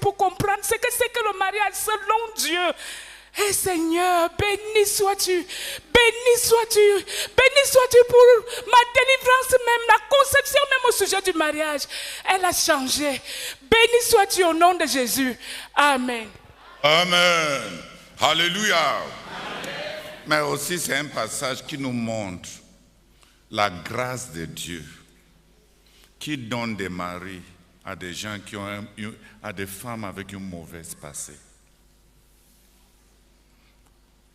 pour comprendre ce que c'est que le mariage selon Dieu. Et Seigneur, béni sois-tu, béni sois-tu, béni sois-tu pour ma délivrance même, la conception même au sujet du mariage. Elle a changé. Béni sois-tu au nom de Jésus. Amen. Amen. Alléluia. Mais aussi c'est un passage qui nous montre la grâce de Dieu qui donne des maris à des gens qui ont à des femmes avec une mauvaise passée.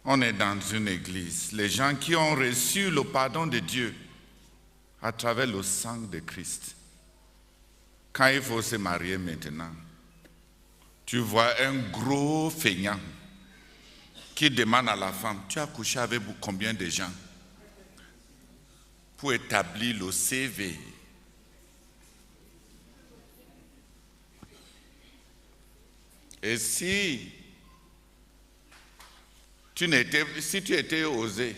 On est dans une église, les gens qui ont reçu le pardon de Dieu à travers le sang de Christ. Quand il faut se marier maintenant, tu vois un gros feignant qui demande à la femme, tu as couché avec combien de gens? Pour établir le CV. Et si tu étais osé,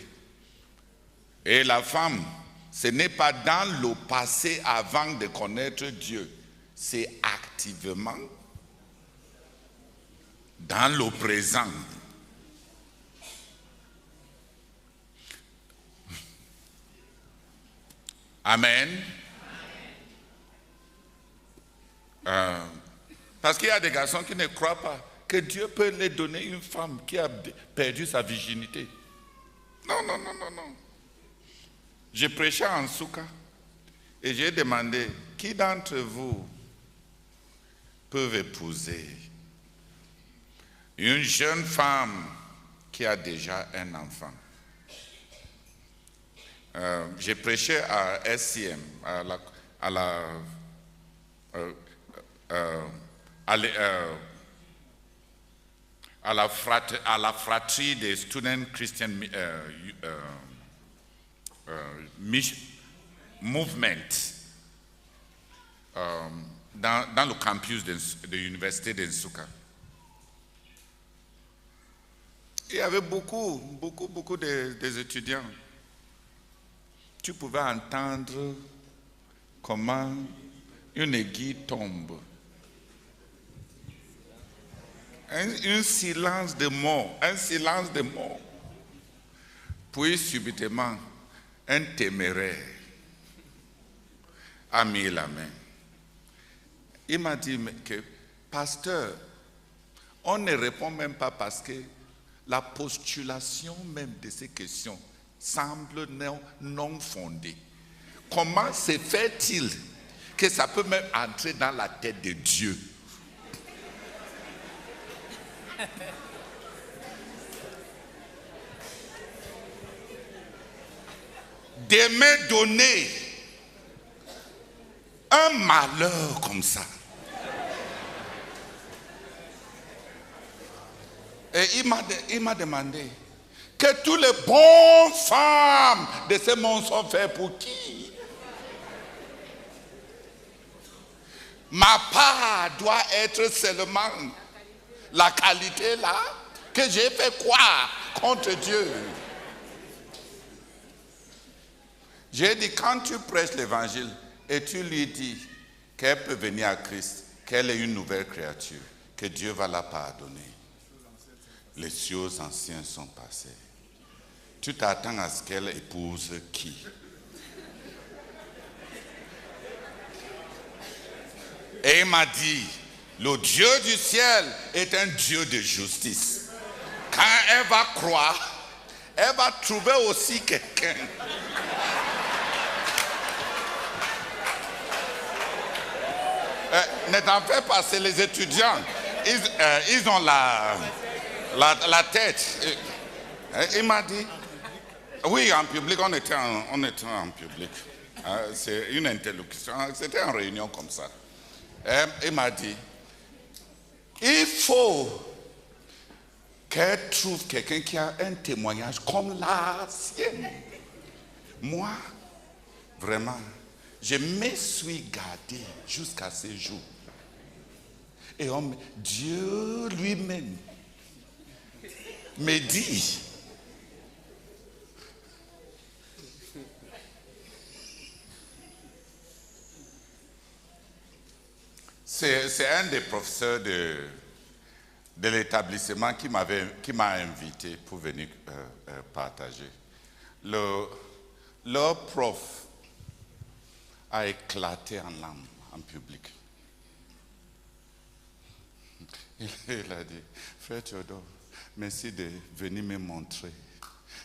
et la femme, ce n'est pas dans le passé avant de connaître Dieu, c'est activement dans le présent. Amen. Parce qu'il y a des garçons qui ne croient pas que Dieu peut leur donner une femme qui a perdu sa virginité. Non, non, non, non, non. Je prêchais en Souka et j'ai demandé qui d'entre vous peuvent épouser une jeune femme qui a déjà un enfant. J'ai prêché à SCM, à la fratrie des Student Christian Movement dans le campus de l'université d'Nsouka. Il y avait beaucoup des étudiants. Tu pouvais entendre comment une aiguille tombe. Un silence de mort, Puis subitement, un téméraire a mis la main. Il m'a dit que, pasteur, on ne répond même pas parce que la postulation même de ces questions semble non fondée. Comment se fait-il que ça peut même entrer dans la tête de Dieu? De me donner un malheur comme ça. Et il m'a demandé que tous les bonnes femmes de ce monde sont faites pour qui? Ma part doit être seulement la qualité là, que j'ai fait quoi contre Dieu? J'ai dit, quand tu prêches l'évangile et tu lui dis qu'elle peut venir à Christ, qu'elle est une nouvelle créature, que Dieu va la pardonner. Les cieux anciens sont passés. Tu t'attends à ce qu'elle épouse qui? Et il m'a dit, le Dieu du ciel est un Dieu de justice. Quand elle va croire, elle va trouver aussi quelqu'un. Ne t'en fais pas, c'est les étudiants. Ils ont la tête. Il m'a dit, oui, en public, on était en public. C'est une interlocution, c'était en réunion comme ça. Il m'a dit, il faut qu'elle trouve quelqu'un qui a un témoignage comme la sienne. Moi, vraiment, je me suis gardé jusqu'à ce jour. Et Dieu lui-même me dit, C'est un des professeurs de l'établissement qui m'a invité pour venir partager. Leur prof a éclaté en larmes en public. Il a dit, frère Théodore, merci de venir me montrer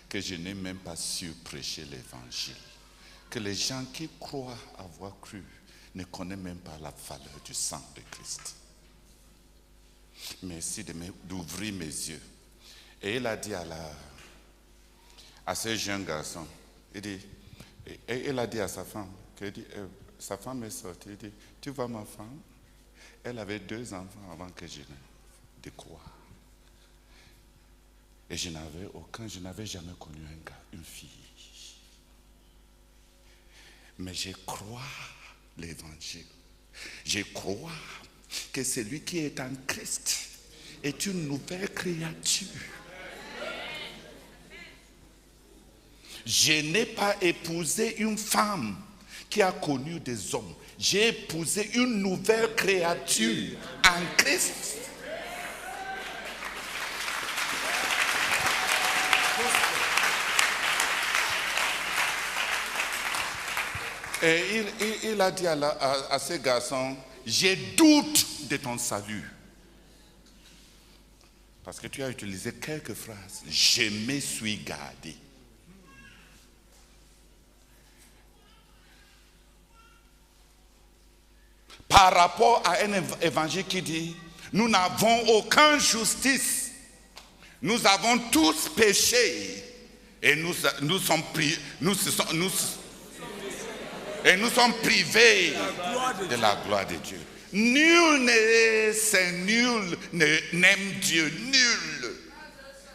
que je n'ai même pas su prêcher l'évangile. Que les gens qui croient avoir cru ne connaissent même pas la valeur du sang de Christ. Merci d'ouvrir mes yeux. Et il a dit à ce jeune garçon, il a dit à sa femme, sa femme est sortie, il dit, tu vois ma femme? Elle avait 2 enfants avant que je ne décroie. Et je n'avais jamais connu un gars, une fille. Mais je crois l'évangile. Je crois que celui qui est en Christ est une nouvelle créature. Je n'ai pas épousé une femme qui a connu des hommes. J'ai épousé une nouvelle créature en Christ. Et il a dit à ce garçon, j'ai doute de ton salut. Parce que tu as utilisé quelques phrases. Je me suis gardé. Par rapport à un évangile qui dit, nous n'avons aucune justice. Nous avons tous péché. Et nous sommes privés de la gloire de Dieu. Nul n'aime Dieu, nul.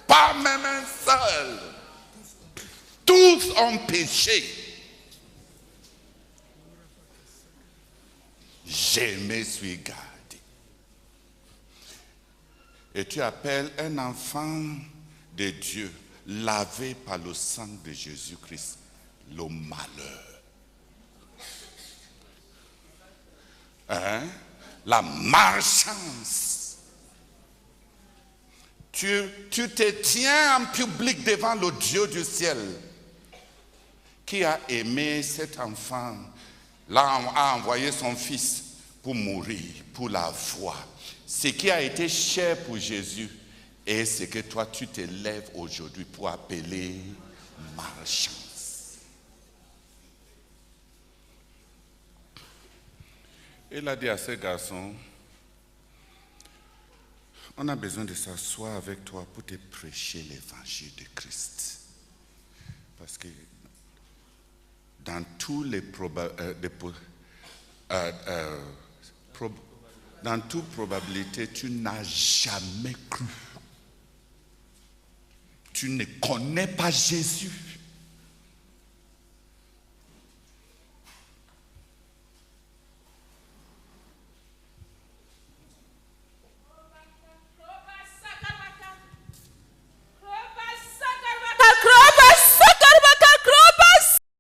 Pas même un seul. Tous ont péché. Je me suis gardé. Et tu appelles un enfant de Dieu, lavé par le sang de Jésus-Christ, le malheur. La malchance. Tu te tiens en public devant le Dieu du ciel qui a aimé cet enfant, a envoyé son fils pour mourir, pour la foi. Ce qui a été cher pour Jésus et ce que toi tu te lèves aujourd'hui pour appeler malchance. Il a dit à ce garçon, on a besoin de s'asseoir avec toi pour te prêcher l'évangile de Christ. Parce que dans toutes les dans toute probabilité, tu n'as jamais cru. Tu ne connais pas Jésus.